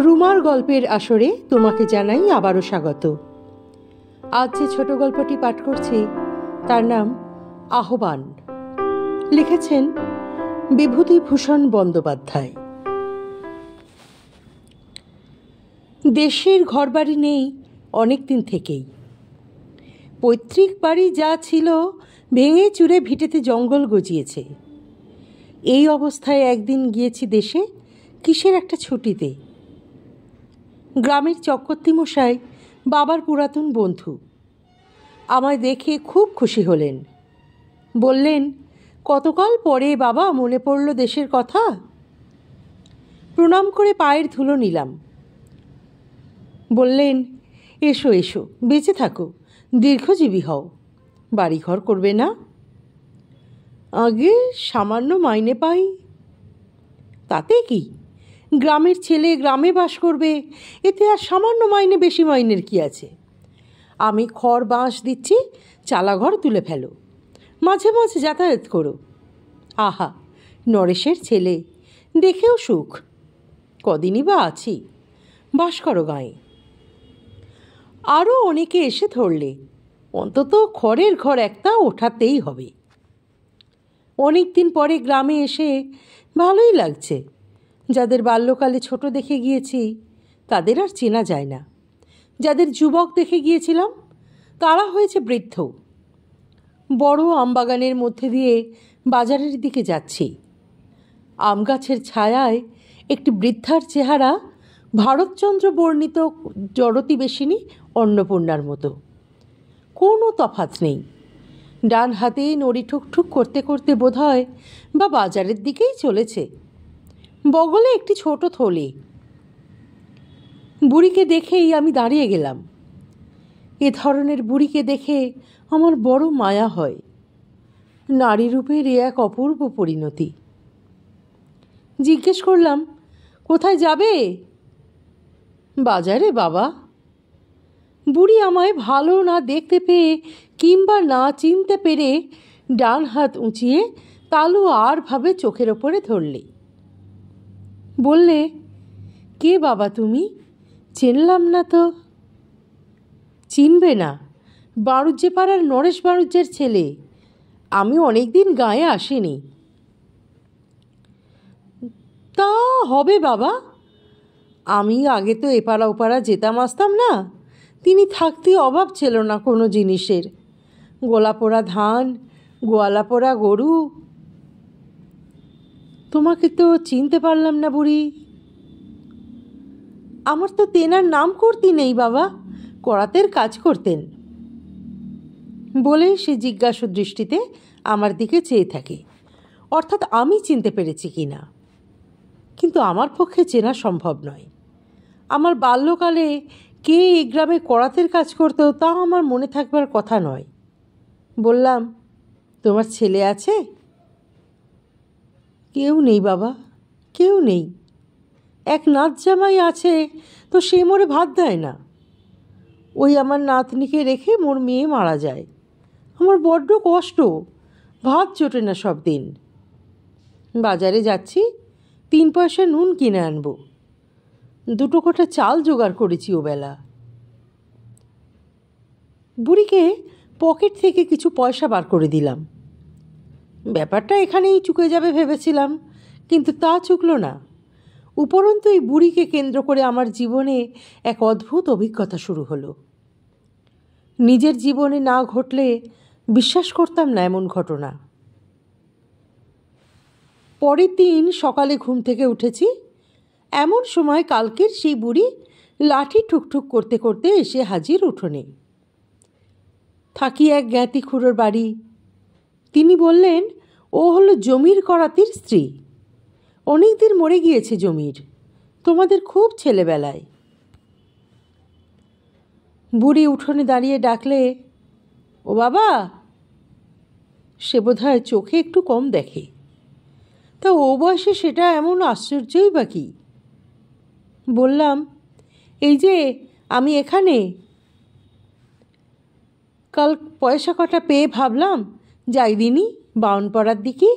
রুমার গল্পের আসরে তোমাকে জানাই আবারও স্বাগত। আজ যে ছোট গল্পটি পাঠ করছি তার নাম আহ্বান। লিখেছেন বিভূতিভূষণ বন্দ্যোপাধ্যায়। দেশের ঘরবাড়ি নেই অনেক দিন থেকেই। পৈতৃক বাড়ি যা ছিল ভেঙে চুরে ভিটেতে জঙ্গল গজিয়েছে। এই অবস্থায় একদিন গিয়েছি দেশে কিসের একটা ছুটিতে। গ্রামের চক্রবর্তীমশাই বাবার পুরাতন বন্ধু আমায় দেখে খুব খুশি হলেন। বললেন, কতকাল পরে বাবা মনে পড়ল দেশের কথা। প্রণাম করে পায়ের ধুলো নিলাম। বললেন, এসো এসো, বেঁচে থাকো, দীর্ঘজীবী হও। বাড়িঘর করবে না? আগে সামান্য মাইনে পাই। তাতে কি, গ্রামের ছেলে গ্রামে বাস করবে, এতে আর সামান্য মাইনে বেশি মাইনের কি আছে? আমি খড় বাঁশ দিচ্ছি, চালাঘর তুলে ফেলো, মাঝে মাঝে যাতায়াত করো। আহা, নরেশের ছেলে, দেখেও সুখ। কদিনই বা আছি, বাস করো গাঁয়ে। আরও অনেকে এসে ধরলে অন্তত খড়ের ঘর একটা ওঠাতেই হবে। অনেক দিন পরে গ্রামে এসে ভালোই লাগছে। যাদের বাল্যকালে ছোট দেখে গিয়েছি তাদের আর চেনা যায় না। যাদের যুবক দেখে গিয়েছিলাম তারা হয়েছে বৃদ্ধ। বড় আমবাগানের মধ্যে দিয়ে বাজারের দিকে যাচ্ছি। আম গাছের ছায়ায় একটি বৃদ্ধার চেহারা ভারতচন্দ্র বর্ণিত জড়তিবেশিনী অন্নপূর্ণার মতো। কোনো তফাৎ নেই। ডান হাতে নড়ি ঠুকঠুক করতে করতে বোধহয় বা বাজারের দিকেই চলেছে। বগলে একটি ছোট থলে। বুড়িকে দেখেই আমি দাঁড়িয়ে গেলাম। এ ধরনের বুড়িকে দেখে আমার বড় মায়া হয়। নারী রূপের এ এক অপূর্ব পরিণতি। জিজ্ঞেস করলাম, কোথায় যাবে? বাজারে বাবা। বুড়ি আমায় ভালো না দেখতে পেয়ে কিংবা না চিনতে পেরে ডান হাত উঁচিয়ে তালু আর ভাবে চোখের ওপরে ধরলে। বললে, কে বাবা তুমি? চিনলাম না তো। চিনবে না? বাণুজ্যে পাড়ার নরেশ বাণুজ্যের ছেলে। আমি অনেক দিন গাঁয়ে আসিনি। তা হবে বাবা, আমি আগে তো এপাড়া ওপাড়া যেতাম আসতাম না। তিনি থাকতে অভাব ছিল না কোনো জিনিসের। গোলা পোড়া ধান, গোয়ালা পোড়া গরু। তোমাকে তো চিনতে পারলাম না বুড়ি। আমার তো তেনার নাম করতে নেই বাবা, করাতের কাজ করতেন। বলে সে জিজ্ঞাসু দৃষ্টিতে আমার দিকে চেয়ে থাকে, অর্থাৎ আমি চিনতে পেরেছি কি না। কিন্তু আমার পক্ষে চেনা সম্ভব নয়। আমার বাল্যকালে কে এই গ্রামে করাতের কাজ করতো তা আমার মনে থাকবার কথা নয়। বললাম, তোমার ছেলে আছে? কেউ নেই বাবা, কেউ নেই। এক নাত জামাই আছে, তো সে মোরে ভাত দেয় না। ওই আমার নাতনিকে রেখে মোর মেয়ে মারা যায়। আমার বড্ড কষ্ট, ভাত জোটে না সব দিন। বাজারে যাচ্ছি, 3 পয়সা নুন কিনে আনবো। 2 কোটা চাল জোগাড় করেছি ওবেলা। বুড়িকে পকেট থেকে কিছু পয়সা বার করে দিলাম। ব্যাপারটা এখানেই চুকে যাবে ভেবেছিলাম, কিন্তু তা চুকল না। উপরন্তু এই বুড়িকে কেন্দ্র করে আমার জীবনে এক অদ্ভুত অভিজ্ঞতা শুরু হলো। নিজের জীবনে না ঘটলে বিশ্বাস করতাম না এমন ঘটনা। পরের দিন সকালে ঘুম থেকে উঠেছি, এমন সময় কালকের সেই বুড়ি লাঠি ঠুকঠুক করতে করতে এসে হাজির উঠোনে। থাকি এক জ্ঞাতি খুড়োর বাড়ি। তিনি বললেন, ও হলো জমির করাতির স্ত্রী। অনেক দিন মরে গিয়েছে জমির, তোমাদের খুব ছেলেবেলায়। বুড়ি উঠোনে দাঁড়িয়ে ডাকলে, ও বাবা। সে বোধহয় চোখে একটু কম দেখে, তা ও বয়সে সেটা এমন আশ্চর্যই বা কি। বললাম, এই যে আমি এখানে। কাল পয়সা কটা পেয়ে ভাবলাম যাই দিনই বাউনপাড়ার দিকে।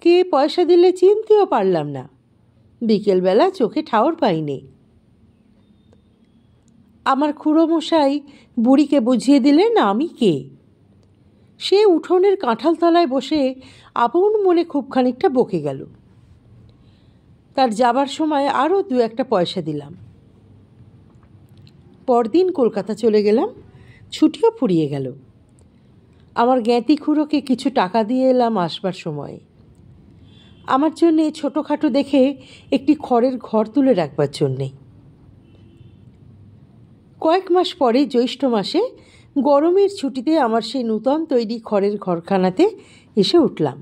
কে পয়সা দিলে চিনতেও পারলাম না। বিকেলবেলা চোখে ঠাউর পাইনি। আমার খুড়োমশাই বুড়িকে বুঝিয়ে দিলেন আমি কে। সে উঠোনের কাঁঠালতলায় বসে আপন মনে খুব খানিকটা বকে গেল। তার যাবার সময় আরও 2-1 পয়সা দিলাম। পরদিন কলকাতা চলে গেলাম, ছুটিও ফুরিয়ে গেল। আমার জ্ঞাতি খুড়োকে কিছু টাকা দিয়ে এলাম আসবার সময়। আমার জন্যে ছোটোখাটো দেখে একটি খড়ের ঘর তুলে রাখবার জন্যে। কয়েক মাস পরে জ্যৈষ্ঠ মাসে গরমের ছুটিতে আমার সেই নূতন তৈরি খড়ের ঘরখানাতে এসে উঠলাম।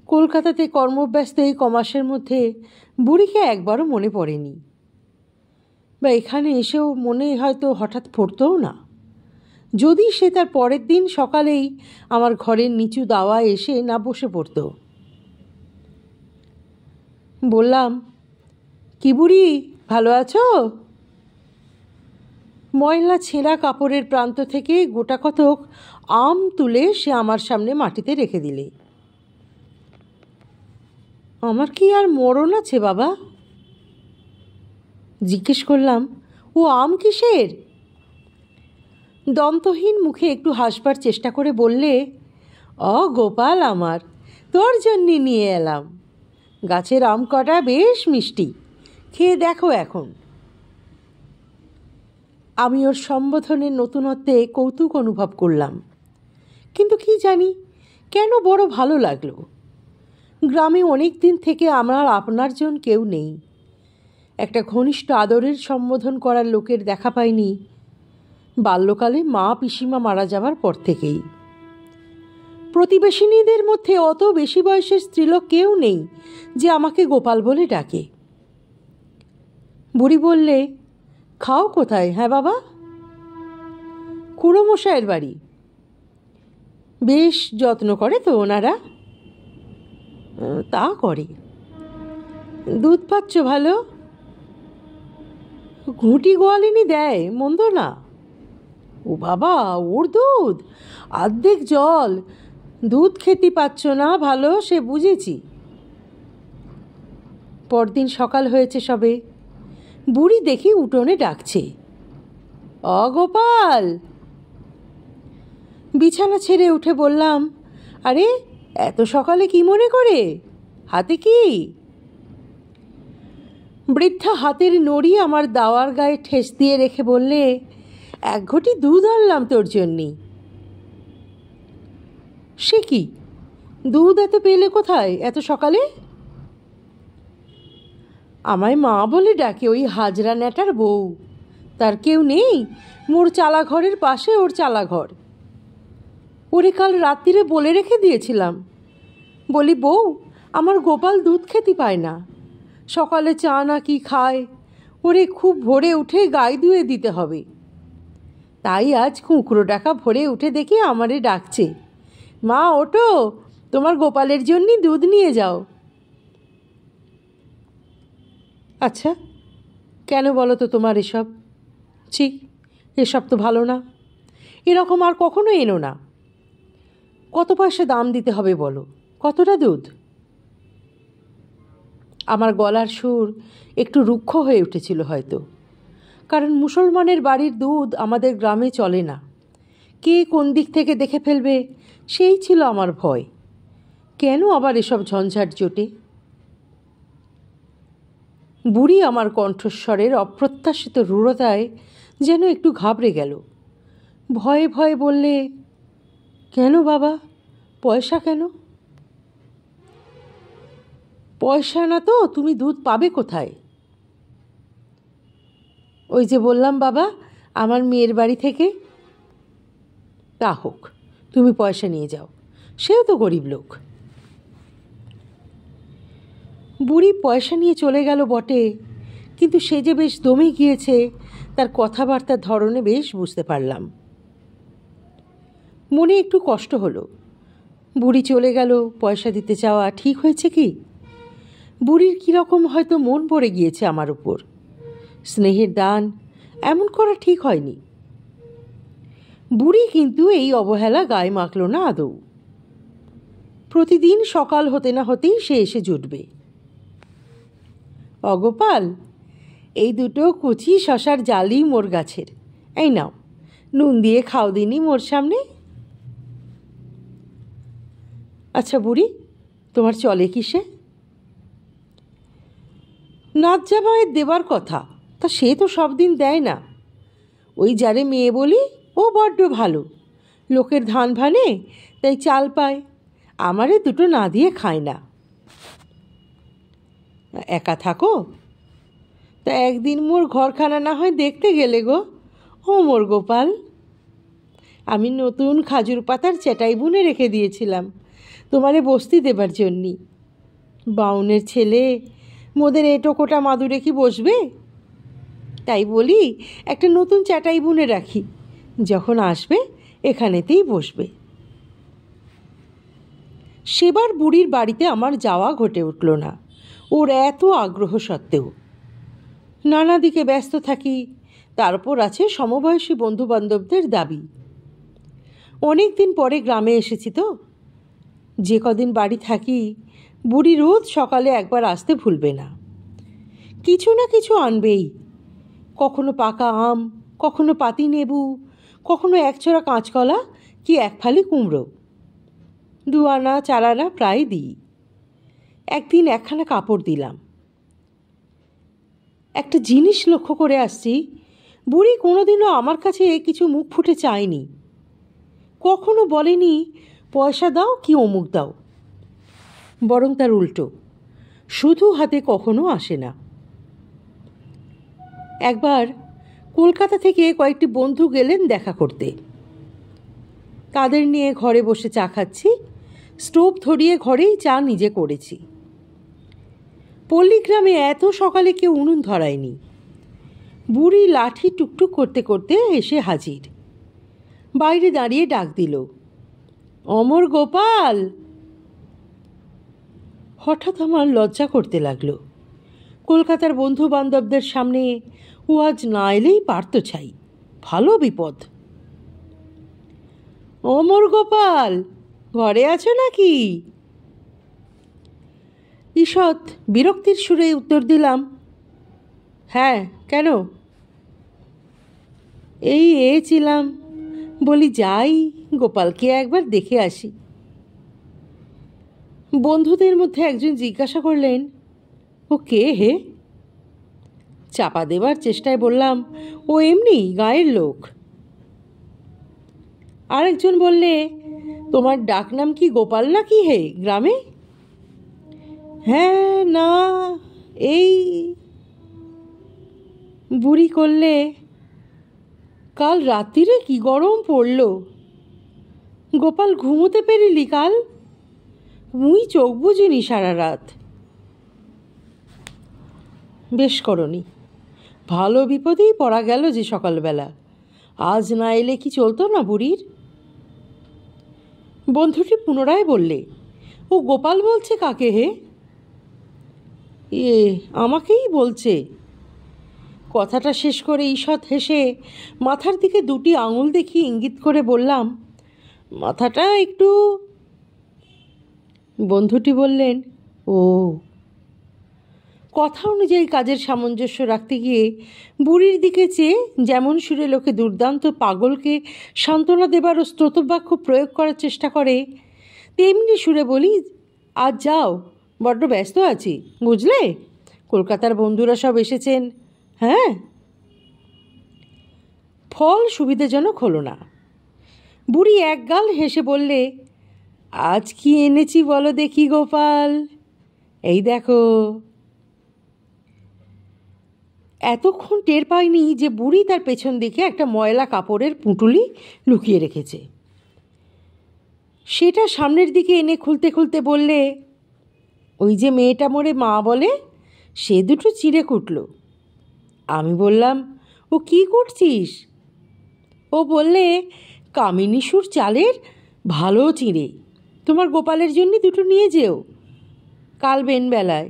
কলকাতাতে কর্মব্যস্ত এই কমাসের মধ্যে বুড়িকে একবারও মনে পড়েনি, বা এখানে এসেও মনে হয়তো হঠাৎ পড়তও না। যদি সে তার পরের দিন সকালেই আমার ঘরের নিচু দাওয়ায় এসে না বসে পড়ত। বললাম, কি বুড়ি, ভালো আছো? ময়লা ছেঁড়া কাপড়ের প্রান্ত থেকে গোটা কতক আম তুলে সে আমার সামনে মাটিতে রেখে দিলে। আমার কি আর মরণ আছে বাবা? জিজ্ঞেস করলাম, ও আম কিসের? দন্তহীন মুখে একটু হাসবার চেষ্টা করে বললে, গোপাল আমার, তোর জন্যে নিয়ে এলাম। গাছের আম কটা বেশ মিষ্টি, খেয়ে দেখো এখন। আমি ওর সম্বোধনের নতুনত্বে কৌতুক অনুভব করলাম, কিন্তু কি জানি কেন বড় ভালো লাগলো। গ্রামে অনেক দিন থেকে আমার আপনার জন কেউ নেই। একটা ঘনিষ্ঠ আদরের সম্বোধন করার লোকের দেখা পাইনি বাল্যকালে মা পিসিমা মারা যাবার পর থেকেই। প্রতিবেশিনীদের মধ্যে অত বেশি বয়সের স্ত্রীলোক কেউ নেই যে আমাকে গোপাল বলে ডাকে। বুড়ি বললে, খাও কোথায়? হ্যাঁ বাবা? খুড়োমশায়ের বাড়ি। বেশ যত্ন করে তো ওনারা? তা করে। দুধ পাচ্ছ ভালো? ঘুঁটি গোয়ালিনী দেয়, মন্দ না। ও বাবা, ওর দুধ অর্ধেক জল। দুধ খেতে পাচ্ছ না ভালো, সে বুঝেছি। পরদিন সকাল হয়েছে সবে, বুড়ি দেখি উঠোনে ডাকছে, গোপাল। বিছানা ছেড়ে উঠে বললাম, আরে এত সকালে কি মনে করে? হাতে কি? বৃদ্ধা হাতের নড়ি আমার দাওয়ার গায়ে ঠেস দিয়ে রেখে বললে, 1 ঘটি দুধ আনলাম তোর জন্যে। সে কি, দুধ এত পেলে কোথায় এত সকালে? আমায় মা বলে ডাকে ওই হাজরা ন্যাটার বউ। তার কেউ নেই? মোর চালাঘরের পাশে ওর চালাঘর। ওরে কাল রাত্রিরে বলে রেখে দিয়েছিলাম, বলি, বউ, আমার গোপাল দুধ খেতে পায় না, সকালে চা না কি খায়, ওরে খুব ভোরে উঠে গায়ে ধুয়ে দিতে হবে। তাই আজ কুঁকড়ো ডাকা ভোরে উঠে দেখি আমারে ডাকছে, মা ওঠো, তোমার গোপালের জন্যই দুধ নিয়ে যাও। আচ্ছা, কেন বলো তো তোমার এসব? ছি, এসব তো ভালো না। এরকম আর কখনো এনো না। কত পয়সা দাম দিতে হবে বলো? কতটা দুধ? আমার গলার সুর একটু রুক্ষ হয়ে উঠেছিল হয়তো, কারণ মুসলমানের বাড়ির দুধ আমাদের গ্রামে চলে না। কে কোন দিক থেকে দেখে ফেলবে সেই ছিল আমার ভয়। কেন আবার এসব ঝঞ্ঝাট জোটে? বুড়ি আমার কণ্ঠস্বরের অপ্রত্যাশিত রূঢ়তায় যেন একটু ঘাবড়ে গেল। ভয়ে ভয়ে বললে, কেন বাবা, পয়সা কেন? পয়সা না তো তুমি দুধ পাবে কোথায়? ওই যে বললাম বাবা, আমার মেয়ের বাড়ি থেকে। তা হোক, তুমি পয়সা নিয়ে যাও, সেও তো গরিব লোক। বুড়ি পয়সা নিয়ে চলে গেল বটে, কিন্তু সে যে বেশ দমে গিয়েছে তার কথাবার্তার ধরনে বেশ বুঝতে পারলাম। মনে একটু কষ্ট হলো। বুড়ি চলে গেল, পয়সা দিতে চাওয়া ঠিক হয়েছে কি? বুড়ির কীরকম হয়তো মন পড়ে গিয়েছে আমার উপর। স্নেহের দান এমন করা ঠিক হয়নি। বুড়ি কিন্তু এই অবহেলা গায়ে মাখল না আদৌ। প্রতিদিন সকাল হতে না হতেই সে এসে জুটবে, অগোপাল, এই দুটো কুচি শশার জালি মোর গাছের, এই নাও, নুন দিয়ে খাও দিনি মোর সামনে। আচ্ছা বুড়ি, তোমার চলে কিসে? নাচ জামাইয়ের দেবার কথা, তা সে তো সব দিন দেয় না। ওই যারে মেয়ে বলি ও বড্ড ভালো, লোকের ধান ভানে তাই চাল পায়, আমারে দুটো না দিয়ে খায় না। একা থাকো? তা একদিন মোর ঘরখানা না হয় দেখতে গেলে গো। ও মোর গোপাল, আমি নতুন খাজুর পাতার চেটাই বুনে রেখে দিয়েছিলাম তোমারে বস্তি দেবার জন্যি। বাউনের ছেলে, মোদের এটোকোটা মাদুরে কি বসবে? তাই বলি একটা নতুন চাটাই বুনে রাখি, যখন আসবে এখানেতেই বসবে। সেবার বুড়ির বাড়িতে আমার যাওয়া ঘটে উঠল না, ওর এত আগ্রহ সত্ত্বেও। নানা দিকে ব্যস্ত থাকি, তারপর আছে সমবয়সী বন্ধুবান্ধবদের দাবি। অনেক দিন পরে গ্রামে এসেছি তো, যে কদিন বাড়ি থাকি বুড়ি রোজ সকালে একবার আসতে ভুলবে না, কিছু না কিছু আনবেই। কখনো পাকা আম, কখনো পাতি নেবু, কখনো একছড়া কাঁচকলা কি এক ফালি কুমড়ো। 2 আনা 4 আনা প্রায় দিই। একদিন একখানা কাপড় দিলাম। একটা জিনিস লক্ষ্য করে আসছি, বুড়ি কোনোদিনও আমার কাছে কিছু মুখ ফুটে চায়নি, কখনো বলেনি পয়সা দাও কি অমুক দাও, বরং তার উল্টো, শুধু হাতে কখনো আসে না। একবার কলকাতা থেকে কয়েকটি বন্ধু গেলেন দেখা করতে, তাদের নিয়ে ঘরে বসে চা খাচ্ছি। স্টোভ ধরিয়ে ঘরেই চা নিজে করেছি। পল্লীগ্রামে এত সকালে কেউ উনুন ধরায়নি। বুড়ি লাঠি টুকটুক করতে করতে এসে হাজির, বাইরে দাঁড়িয়ে ডাক দিল, অমর গোপাল। হঠাৎ আমার লজ্জা করতে লাগলো। কলকাতার বন্ধু বান্ধবদের সামনে ও আজ না এলেই পারত ছাই, ভালো বিপদ। অমর গোপাল, ঘরে আছো নাকি? ঈষৎ বিরক্তির সুরে উত্তর দিলাম, হ্যাঁ, কেন? এই ছিলাম, বলি যাই গোপালকে একবার দেখে আসি। বন্ধুদের মধ্যে একজন জিজ্ঞাসা করলেন, ও কে হে? চাপা দেবার চেষ্টায় বললাম, ও এমনি গায়ের লোক। আরেকজন বললে, তোমার ডাকনাম কি গোপাল নাকি হে গ্রামে? হ্যাঁ, না, এই। বুড়ি করলে, কাল রাত্রিরে কি গরম পড়ল, গোপাল ঘুমোতে পেরিলি কাল? মুই চোখ বুঝিনি সারা রাত। বেশ করনি, ভালো বিপদেই পড়া গেল যে সকালবেলা। আজ না এলে কি চলতো না বুড়ির? বন্ধুটি পুনরায় বললে, ও গোপাল বলছে কাকে হে? আমাকেই বলছে। কথাটা শেষ করে ঈষৎ হেসে মাথার দিকে 2টি আঙুল দেখিয়ে ইঙ্গিত করে বললাম, মাথাটা একটু। বন্ধুটি বললেন, ও। কথা অনুযায়ী কাজের সামঞ্জস্য রাখতে গিয়ে বুড়ির দিকে চেয়ে যেমন সুরে লোকে দুর্দান্ত পাগলকে সান্ত্বনা দেবার ও স্তোত্রবাক্য প্রয়োগ করার চেষ্টা করে, তেমনি সুরে বলি, আজ যাও, বড্ড ব্যস্ত আছি, বুঝলে? কলকাতার বন্ধুরা সব এসেছেন। হ্যাঁ। ফল সুবিধাজনক হলো না। বুড়ি একগাল হেসে বললে, আজ কি এনেছি বলো দেখি গোপাল, এই দেখো। এতক্ষণ টের পাইনি যে বুড়ি তার পেছন দিকে একটা ময়লা কাপড়ের পুঁটুলি লুকিয়ে রেখেছে। সেটা সামনের দিকে এনে খুলতে খুলতে বললে, ওই যে মেয়েটা মোরে মা বলে, সে দুটো চিঁড়ে কুটল। আমি বললাম, ও কি করছিস? ও বললে, কামিনীসুর চালের ভালো চিঁড়ে, তোমার গোপালের জন্য দুটো নিয়ে যেও কাল বেনবেলায়।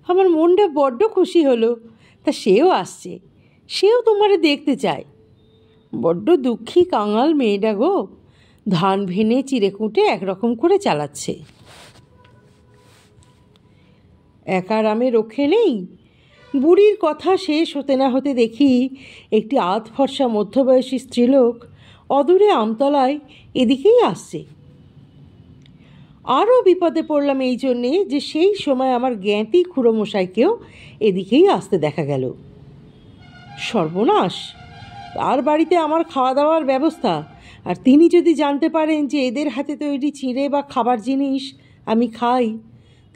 আমার মনটা বড্ড খুশি হলো, তা সেও আসছে, সেও তোমারে দেখতে চায়। বড্ড দুঃখী কাঙাল মেয়েটা গো, ধান ভেনে চিঁড়ে কুটে একরকম করে চালাচ্ছে। একা রামে রক্ষে নেই, বুড়ির কথা শেষ হতে না হতে দেখি একটি আধ ফর্সা মধ্যবয়সী স্ত্রীলোক অদূরে আমতলায় এদিকেই আসছে। আরও বিপদে পড়লাম এই জন্যে যে সেই সময় আমার জ্ঞাতি খুড়োমশাইকেও এদিকেই আসতে দেখা গেল। সর্বনাশ! তার বাড়িতে আমার খাওয়া দাওয়ার ব্যবস্থা, আর তিনি যদি জানতে পারেন যে এদের হাতে তৈরি চিঁড়ে বা খাবার জিনিস আমি খাই,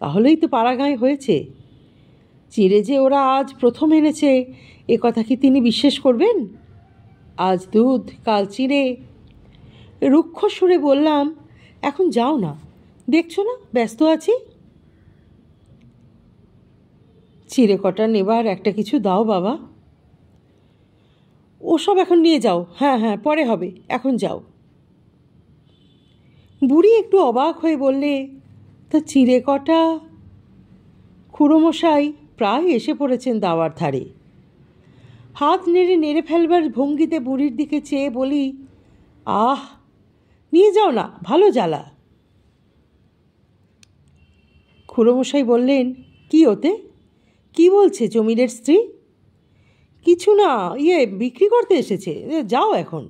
তাহলেই তো পাড়াগাঁয় হয়েছে। চিঁড়ে যে ওরা আজ প্রথম এনেছে এ কথা কি তিনি বিশ্বাস করবেন? আজ দুধ, কাল চিঁড়ে। রুক্ষ সুরে বললাম, এখন যাও না, দেখছো না ব্যস্ত আছি। চিঁড়ে কটা নেবার একটা কিছু দাও বাবা। ওসব এখন নিয়ে যাও, হ্যাঁ হ্যাঁ পরে হবে, এখন যাও। বুড়ি একটু অবাক হয়ে বললে, তা চিঁড়ে কটা? খুড়োমশাই প্রায় এসে পড়েছেন দাওয়ার ধারে। হাত নেড়ে নেড়ে ফেলবার ভঙ্গিতে বুড়ির দিকে চেয়ে বলি, আহ, নিয়ে যাও না, ভালো জ্বালা। খুড়োমশাই বললেন, কি ওতে? কি বলছে জমিরের স্ত্রী? কিছু না, বিক্রি করতে এসেছে, যাও এখন।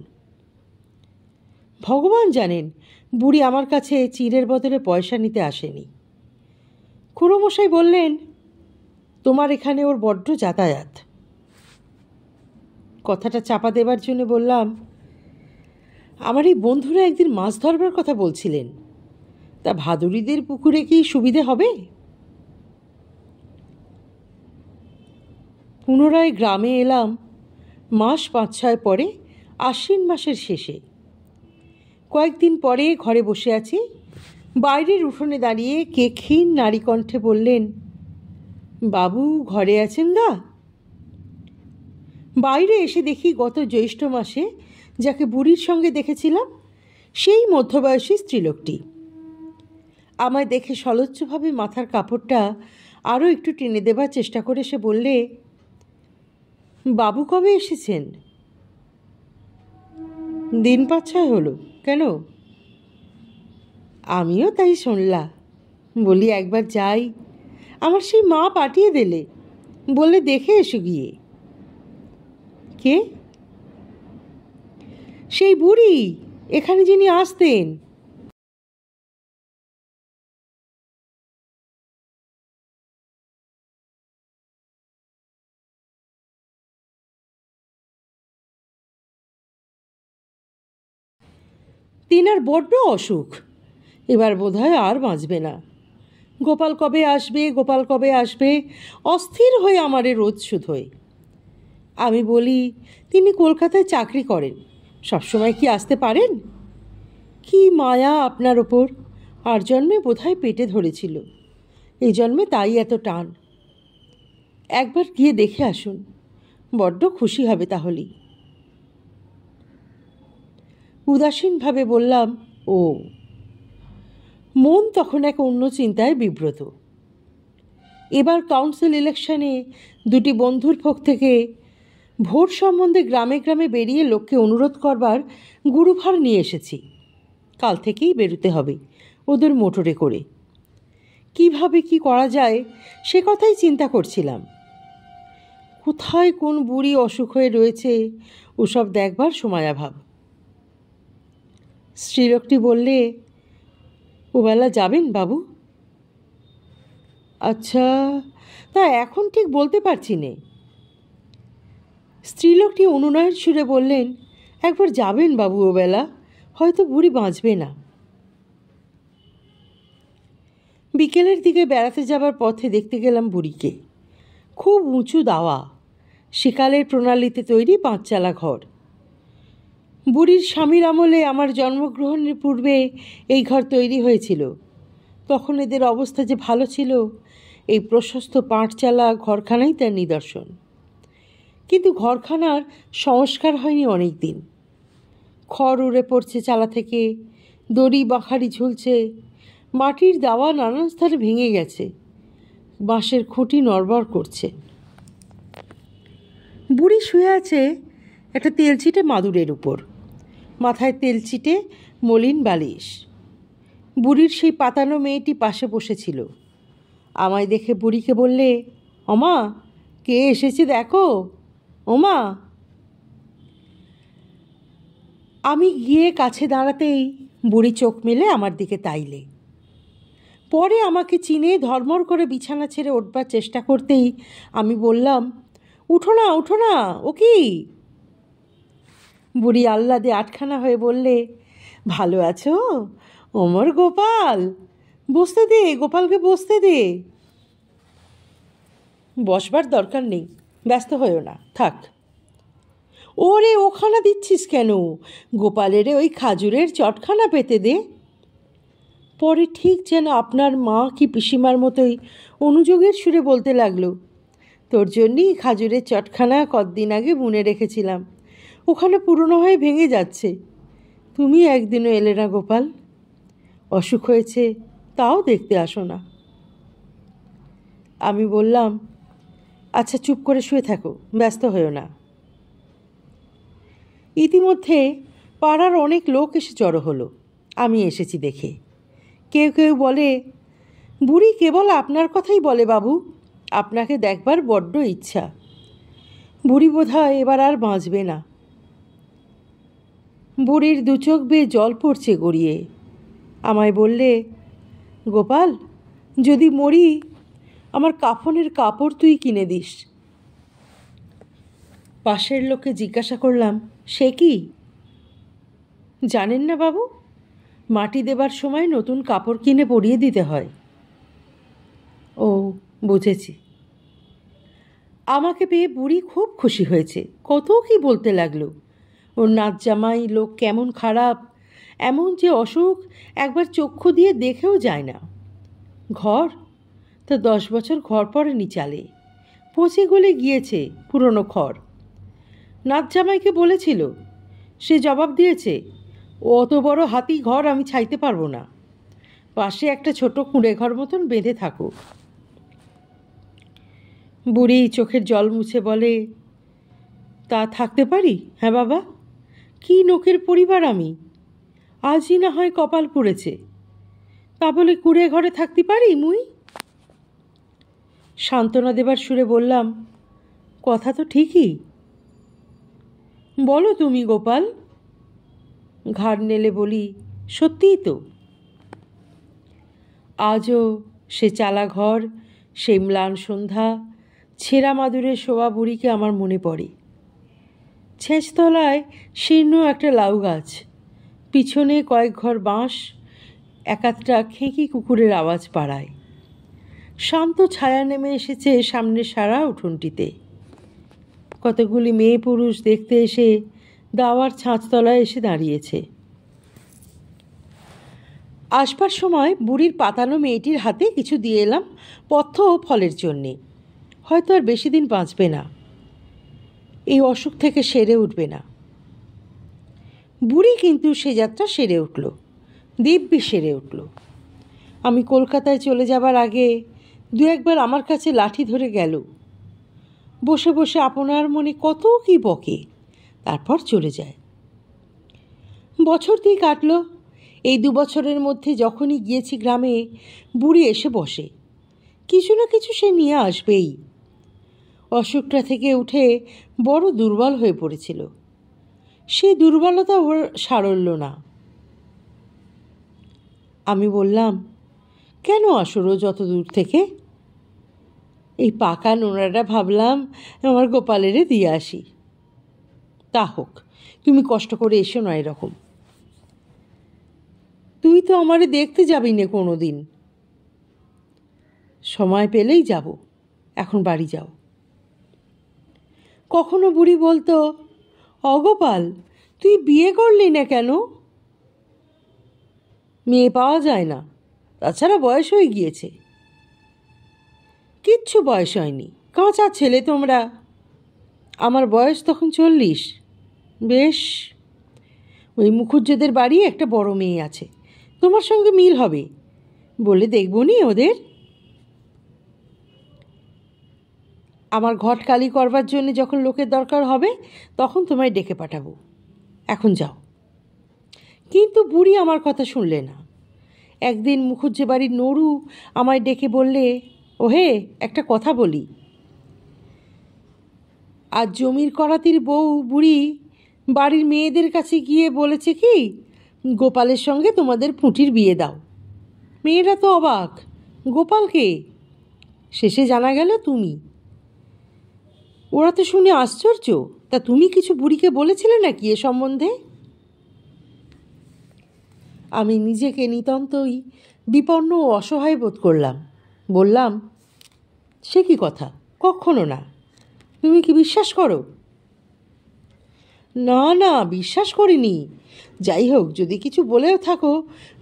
ভগবান জানেন বুড়ি আমার কাছে চিঁড়ের বদলে পয়সা নিতে আসেনি। খুড়োমশাই বললেন, তোমার এখানে ওর বড্ড যাতায়াত। কথাটা চাপা দেবার জন্য বললাম, আমার এই বন্ধুরা একদিন মাছ ধরবার কথা বলছিলেন, তা ভাদুড়িদের পুকুরে কি সুবিধে হবে? পুনরায় গ্রামে এলাম মাস 5-6 পরে, আশ্বিন মাসের শেষে। কয়েকদিন পরে ঘরে বসে আছি, বাইরের উঠোনে দাঁড়িয়ে কে ক্ষীণ নারী কণ্ঠে বললেন, বাবু ঘরে আছেন গা? বাইরে এসে দেখি গত জ্যৈষ্ঠ মাসে যাকে বুড়ির সঙ্গে দেখেছিলাম সেই মধ্যবয়সী স্ত্রীলোকটি। আমায় দেখে সলজ্জভাবে মাথার কাপড়টা আরও একটু টেনে দেবার চেষ্টা করে সে বললে, বাবু কবে এসেছেন? দিন 5-6 হলো। কেন? আমিও তাই শুনলা। বলি একবার যাই, আমার সেই মা পাঠিয়ে দিলে, বললে দেখে এসো গিয়ে। কে? সেই বুড়ি, এখানে যিনি আসতেন। তিনার বড্ড অসুখ, এবার বোধহয় আর বাঁচবে না। গোপাল কবে আসবে, গোপাল কবে আসবে অস্থির হয়ে আমারে রোজ শুধোয়। আমি বলি, তিনি কলকাতায় চাকরি করেন, সবসময় কি আসতে পারেন? কি মায়া আপনার ওপর, আর জন্মে বোধহয় পেটে ধরেছিল, এই জন্মে তাই এত টান। একবার গিয়ে দেখে আসুন, বড্ড খুশি হবে তাহলেই। উদাসীনভাবে বললাম, ও। মন তখন এক অন্য চিন্তায় বিব্রত। এবার কাউন্সিল ইলেকশনে দুটি বন্ধুর পক্ষ থেকে ভোট সম্বন্ধে গ্রামে গ্রামে বেরিয়ে লোককে অনুরোধ করবার গুরুভার নিয়ে এসেছি। কাল থেকেই বেরোতে হবে ওদের মোটরে করে। কিভাবে কি করা যায় সে কথাই চিন্তা করছিলাম। কোথায় কোন বুড়ি অসুখ হয়ে রয়েছে ওসব দেখবার সময়াভাব। স্ত্রীলোকটি বললে, ওবেলা যাবেন বাবু? আচ্ছা, তা এখন ঠিক বলতে পারছি নে। স্ত্রীলোকটি অনুনয়ের সুরে বললেন, একবার যাবেন বাবু ওবেলা, হয়তো বুড়ি বাঁচবে না। বিকেলের দিকে বেড়াতে যাবার পথে দেখতে গেলাম বুড়িকে। খুব উঁচু দাওয়া, সেকালের প্রণালীতে তৈরি 5 চালা ঘর। বুড়ির স্বামীর আমলে আমার জন্মগ্রহণের পূর্বে এই ঘর তৈরি হয়েছিল। তখন এদের অবস্থা যে ভালো ছিল, এই প্রশস্ত 5 চালা ঘরখানাই তার নিদর্শন। কিন্তু ঘরখানার সংস্কার হয়নি অনেক দিন। খড় উড়ে পড়ছে চালা থেকে, দড়ি বাঁখারি ঝুলছে, মাটির দাওয়া নানান স্থানে ভেঙে গেছে, বাঁশের খুঁটি নড়বড় করছে। বুড়ি শুয়ে আছে একটা তেলচিটে মাদুরের উপর, মাথায় তেলচিটে মলিন বালিশ। বুড়ির সেই পাতানো মেয়েটি পাশে বসেছিল। আমায় দেখে বুড়িকে বললে, অমা কে এসেছে দেখো। ওমা। আমি গিয়ে কাছে দাঁড়াতেই বুড়ি চোখ মেলে আমার দিকে তাইলে। পরে আমাকে চিনে ধর্মর করে বিছানা ছেড়ে উঠবার চেষ্টা করতেই আমি বললাম, উঠো না, উঠো না, ও কি? বুড়ি আহ্লাদে আটখানা হয়ে বললে, ভালো আছো ওমর গোপাল? বসতে দে, গোপালকে বসতে দে। বসবার দরকার নেই, ব্যস্ত হয়েও না, থাক। ওরে ওখানা দিচ্ছিস কেন? গোপালের ওই খাজুরের চটখানা পেতে দে। পরে ঠিক যেন আপনার মা কি পিসিমার মতোই অনুযোগের সুরে বলতে লাগলো, তোর জন্যই খাজুরের চটখানা কতদিন আগে বুনে রেখেছিলাম, ওখানে পুরনো হয়ে ভেঙে যাচ্ছে। তুমি একদিনও এলে না গোপাল, অসুখ হয়েছে তাও দেখতে আসো না। আমি বললাম, আচ্ছা চুপ করে শুয়ে থাকো, ব্যস্ত হয়েও না। ইতিমধ্যে পাড়ার অনেক লোক এসে জড়ো হলো আমি এসেছি দেখে। কেউ কেউ বলে, বুড়ি কেবল আপনার কথাই বলে বাবু, আপনাকে দেখবার বড্ড ইচ্ছা। বুড়ি বোধহয় এবার আর বাঁচবে না। বুড়ির দু চোখ বেয়ে জল পড়ছে গড়িয়ে। আমায় বললে, গোপাল যদি মরি আমার কাফনের কাপড় তুই কিনে দিস। পাশের লোককে জিজ্ঞাসা করলাম, সে কি? জানেন না বাবু, মাটি দেবার সময় নতুন কাপড় কিনে পরিয়ে দিতে হয়। ও, বুঝেছি। আমাকে পেয়ে বুড়ি খুব খুশি হয়েছে, কত কি বলতে লাগলো। ওর নাচ জামাই লোক কেমন খারাপ, এমন যে অসুখ একবার চক্ষু দিয়ে দেখেও যায় না। ঘর তো 10 বছর ঘর পড়েনি চালে, পচে গলে গিয়েছে পুরনো খড়। নাচ জামাইকে বলেছিল, সে জবাব দিয়েছে, ও অত বড় হাতি ঘর আমি ছাইতে পারবো না, পাশে একটা ছোট কুঁড়ে ঘর মতন বেঁধে থাকুক। বুড়ি চোখের জল মুছে বলে, তা থাকতে পারি? হ্যাঁ বাবা, কি লোকের পরিবার আমি, আজই না হয় কপাল পুড়েছে, তা বলে কুঁড়ে ঘরে থাকতে পারি মুই? সান্ত্বনা দেবার সুরে বললাম, কথা তো ঠিকই, বলো তুমি গোপাল। ঘাড় নেড়ে বলি, সত্যিই তো। আজও সে চালা ঘর, সেই ম্লান সন্ধ্যা, ছেঁড়া মাদুরে শোয়া বুড়িকে আমার মনে পড়ে। ছেঁচতলায় শীর্ণ একটা লাউ গাছ, পিছনে কয়েক ঘর বাঁশ, একাধটা খেঁকি কুকুরের আওয়াজ পাড়ায়। শান্ত ছায়া নেমে এসেছে সামনের সারা উঠোনটিতে। কতগুলি মেয়ে পুরুষ দেখতে এসে দাওয়ার ছাঁচতলায় এসে দাঁড়িয়েছে। আসবার সময় বুড়ির পাতানো মেয়েটির হাতে কিছু দিয়ে এলাম পথ্য ও ফলের জন্যে। হয়তো আর বেশি দিন বাঁচবে না, এই অসুখ থেকে সেরে উঠবে না। বুড়ি কিন্তু সে যাত্রা সেরে উঠল, দিব্যি সেরে উঠল। আমি কলকাতায় চলে যাবার আগে দু একবার আমার কাছে লাঠি ধরে গেল, বসে বসে আপনার মনে কত কি বকে, তারপর চলে যায়। বছর দুই কাটল। এই 2 বছরের মধ্যে যখনই গিয়েছি গ্রামে, বুড়ি এসে বসে, কিছু না কিছু সে নিয়ে আসবেই। অসুখটা থেকে উঠে বড় দুর্বল হয়ে পড়েছিল, সেই দুর্বলতা ওর সারল্য না। আমি বললাম, কেন আসো রোজ অত দূর থেকে? এই পাকা নোনাটা ভাবলাম আমার গোপালেরে দিয়ে আসি। তা হোক, তুমি কষ্ট করে এসো না এরকম। তুই তো আমারে দেখতে যাবি না কোনো দিন। সময় পেলেই যাব, এখন বাড়ি যাও। কখনো বুড়ি বলতো, অগোপাল তুই বিয়ে করলি না কেন? মেয়ে পাওয়া যায় না, তাছাড়া বয়স হয়ে গিয়েছে। কিচ্ছু বয়স হয়নি, কাঁচা ছেলে তোমরা। আমার বয়স তখন 40। বেশ, ওই মুখুজ্জেদের বাড়ি একটা বড় মেয়ে আছে, তোমার সঙ্গে মিল হবে, বলে দেখবো নি ওদের। আমার ঘট কালি করবার জন্য যখন লোকের দরকার হবে তখন তোমায় ডেকে পাঠাবো, এখন যাও। কিন্তু বুড়ি আমার কথা শুনলে না। একদিন মুখুজ্জে বাড়ির নড়ু আমায় ডেকে বললে, ওহে একটা কথা বলি। আর জমির করাতির বউ বুড়ি বাড়ির মেয়েদের কাছে গিয়ে বলেছে কি, গোপালের সঙ্গে তোমাদের পুঁটির বিয়ে দাও। মেয়েরা তো অবাক, গোপালকে? শেষে জানা গেল তুমি। ওরা তো শুনে আশ্চর্য। তা তুমি কিছু বুড়িকে বলেছিলে নাকি এ সম্বন্ধে? আমি নিজেকে নিতান্তই বিপন্ন ও অসহায় বোধ করলাম। বললাম, সে কি কথা, কখনো না। তুমি কি বিশ্বাস করো? না না, বিশ্বাস করিনি। যাই হোক, যদি কিছু বলেও থাকো,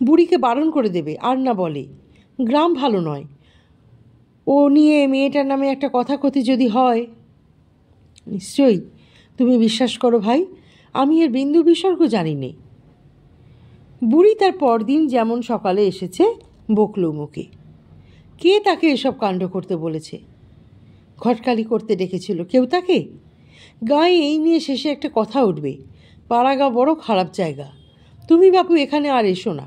বুড়িকে বারণ করে দেবে আর না বলে। গ্রাম ভালো নয়। ও নিয়ে মেয়েটার নামে একটা কথাকথি যদি হয়। নিশ্চয়ই তুমি বিশ্বাস করো ভাই, আমি এর বিন্দু বিসর্গ জানি নে। বুড়ি তার পরদিন যেমন সকালে এসেছে বকল মুখে। কে তাকে এসব কাণ্ড করতে বলেছে? ঘটকালি করতে ডেকেছিল কেউ তাকে? গায়ে এই নিয়ে শেষে একটা কথা উঠবে, পাড়াগা বড় খারাপ জায়গা, তুমি বাপু এখানে আর এসো না।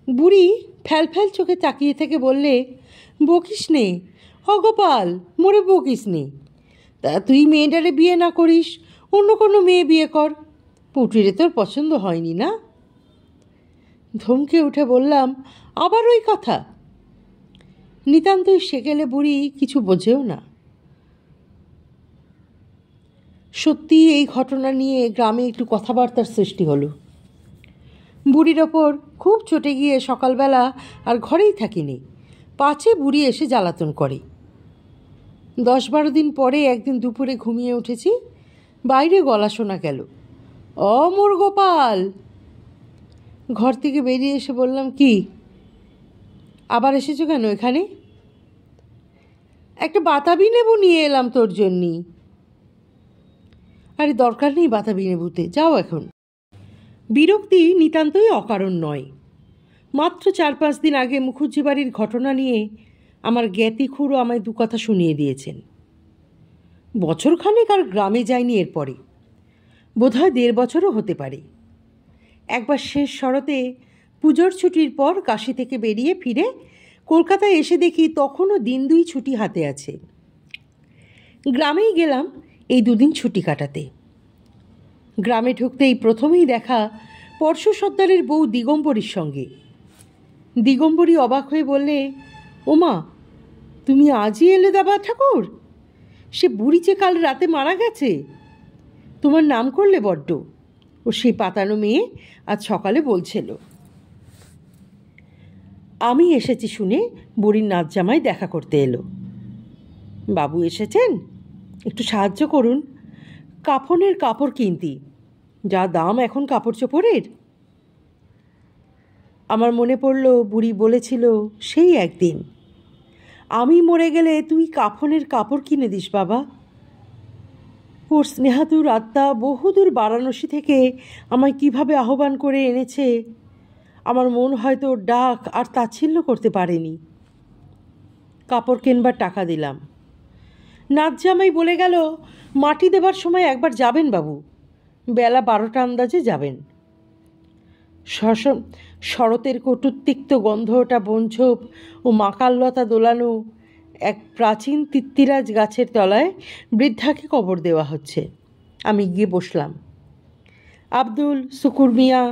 বুড়ি ফ্যাল ফ্যাল চোখে তাকিয়ে থেকে বললে, বকিস নে অগোপাল, মোরে বকিস নে। তা তুই মেয়েটারে বিয়ে না করিস, অন্য কোনো মেয়ে বিয়ে কর। পুঁটিরে তোর পছন্দ হয়নি না? ধমকে উঠে বললাম, আবার ওই কথা? নিতান্তই সেকেলে বুড়ি কিছু বোঝেও না। সত্যি এই ঘটনা নিয়ে গ্রামে একটু কথাবার্তার সৃষ্টি হলো। বুড়ির ওপর খুব চটে গিয়ে সকালবেলা আর ঘরেই থাকিনি। পাছে বুড়ি এসে জ্বালাতন করে। 10-12 দিন পরে একদিন দুপুরে ঘুমিয়ে উঠেছি, বাইরে গলা শোনা গেল, মোর গোপাল। ঘর থেকে বেরিয়ে এসে বললাম, কি আবার এসেছো কেন এখানে? একটা বাতাবি নেবু নিয়ে এলাম তোর জন্যি। আরে দরকার নেই বাতাবি নেবুতে, যাও এখন। বিরক্তি নিতান্তই অকারণ নয়। মাত্র 4-5 দিন আগে মুখুজ্জি বাড়ির ঘটনা নিয়ে আমার জ্ঞাতি খুড়ো আমায় দু কথা শুনিয়ে দিয়েছেন। বছরখানেক আর গ্রামে যায়নি এরপরে, বোধহয় 1.5 বছরও হতে পারে। একবার শেষ শরতে পুজোর ছুটির পর কাশি থেকে বেরিয়ে ফিরে কলকাতায় এসে দেখি তখনও 1-2 ছুটি হাতে আছে। গ্রামেই গেলাম এই 2 দিন ছুটি কাটাতে। গ্রামে ঢুকতেই প্রথমেই দেখা পরশু সর্দারের বউ দিগম্বরীর সঙ্গে। দিগম্বরী অবাক হয়ে বললে, ওমা, তুমি আজই এলে দাবা ঠাকুর? সে বুড়ি যে কাল রাতে মারা গেছে। তোমার নাম করলে বড্ড। ও সেই পাতানো মেয়ে আজ সকালে বলছিল। আমি এসেছি শুনে বুড়ির নাচ জামাই দেখা করতে এলো। বাবু এসেছেন, একটু সাহায্য করুন, কাফনের কাপড় কিনতি, যা দাম এখন কাপড় চোপড়ের। আমার মনে পড়ল বুড়ি বলেছিল সেই একদিন, আমি মরে গেলে তুই কাফনের কাপড় কিনে দিস বাবা। ওর স্নেহাতুর আত্মা বহুদূর বারাণসী থেকে আমায় কিভাবে আহ্বান করে এনেছে, আমার মন হয়তো ওর ডাক আর তাচ্ছিল্য করতে পারেনি। কাপড় কেনবার টাকা দিলাম। নাচ জামাই বলে গেল, মাটি দেবার সময় একবার যাবেন বাবু, বেলা 12টা আন্দাজে যাবেন। শরতের কটুত্তিক্ত গন্ধ ওটা বনঝোপ ও মাকাললতা দোলানো এক প্রাচীন তিত্তিরাজ গাছের তলায় বৃদ্ধাকে কবর দেওয়া হচ্ছে। আমি গিয়ে বসলাম। আব্দুল, শুকুর মিয়া,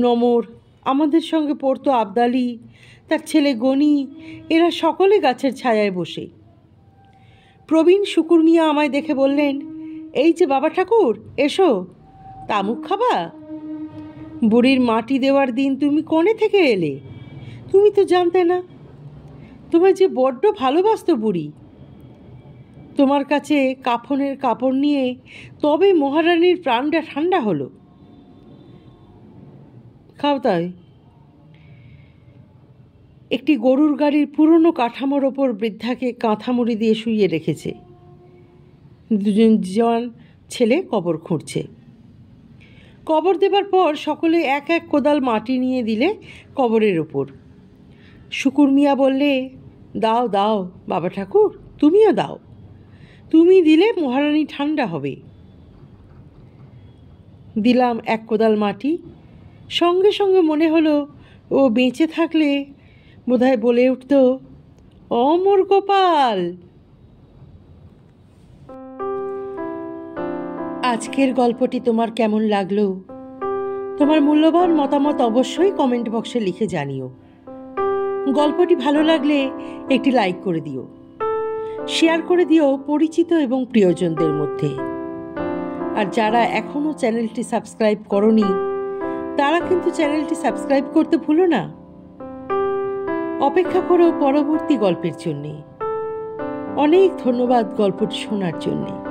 নমর, আমাদের সঙ্গে পড়তো আবদালি, তার ছেলে গনি, এরা সকলে গাছের ছায়ায় বসে। প্রবীণ শুকুর মিয়া আমায় দেখে বললেন, এই যে বাবা ঠাকুর, এসো, তামুক খাবা? বুড়ির মাটি দেওয়ার দিন তুমি কোণে থেকে এলে? তুমি তো জানতে না। তোমায় যে বড্ড ভালোবাসত বুড়ি। তোমার কাছে কাফনের কাপড় নিয়ে তবে মহারানীর প্রাণটা ঠান্ডা হলো। খাও তাই। একটি গরুর গাড়ির পুরনো কাঠামোর ওপর বৃদ্ধাকে কাঁথা মুড়ি দিয়ে শুইয়ে রেখেছে। 2 জওয়ান ছেলে কবর খুঁড়ছে। কবর দেবার পর সকলে এক এক কোদাল মাটি নিয়ে দিলে কবরের ওপর। শুকুর মিয়া বললে, দাও দাও বাবা ঠাকুর, তুমিও দাও, তুমি দিলে মহারানী ঠান্ডা হবে। দিলাম 1 কোদাল মাটি। সঙ্গে সঙ্গে মনে হলো ও বেঁচে থাকলে বোধহয় বলে উঠত, মোর গোপাল। আজকের গল্পটি তোমার কেমন লাগলো? তোমার মূল্যবান মতামত অবশ্যই কমেন্ট বক্সে লিখে জানিও। গল্পটি ভালো লাগলে একটি লাইক করে দিও, শেয়ার করে দিও পরিচিত এবং প্রিয়জনদের মধ্যে। আর যারা এখনও চ্যানেলটি সাবস্ক্রাইব করনি তারা কিন্তু চ্যানেলটি সাবস্ক্রাইব করতে ভুলো না। অপেক্ষা করো পরবর্তী গল্পের জন্যে। অনেক ধন্যবাদ গল্পটি শোনার জন্যে।